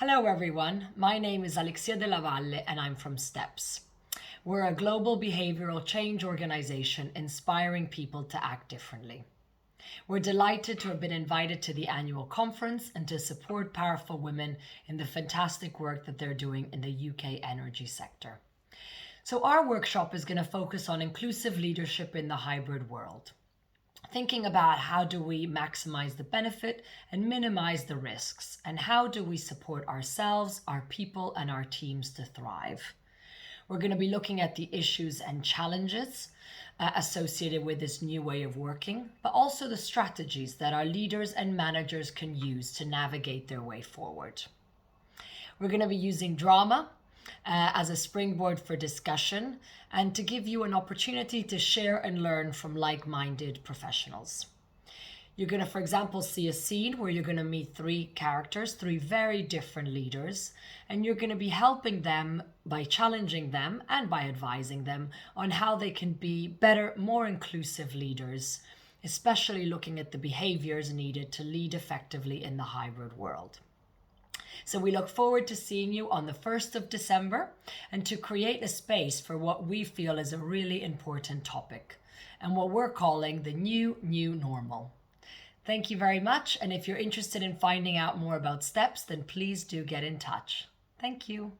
Hello everyone, my name is Alexia Della Valle and I'm from STEPS. We're a global behavioral change organization inspiring people to act differently. We're delighted to have been invited to the annual conference and to support powerful women in the fantastic work that they're doing in the UK energy sector. So our workshop is going to focus on inclusive leadership in the hybrid world. Thinking about how do we maximize the benefit and minimize the risks, and how do we support ourselves, our people, and our teams to thrive. We're going to be looking at the issues and challenges associated with this new way of working, but also the strategies that our leaders and managers can use to navigate their way forward. We're going to be using drama as a springboard for discussion and to give you an opportunity to share and learn from like-minded professionals. You're going to, for example, see a scene where you're going to meet three characters, three very different leaders, and you're going to be helping them by challenging them and by advising them on how they can be better, more inclusive leaders, especially looking at the behaviors needed to lead effectively in the hybrid world. So we look forward to seeing you on the 1st of December and to create a space for what we feel is a really important topic and what we're calling the new normal. Thank you very much. And if you're interested in finding out more about STEPS, then please do get in touch. Thank you.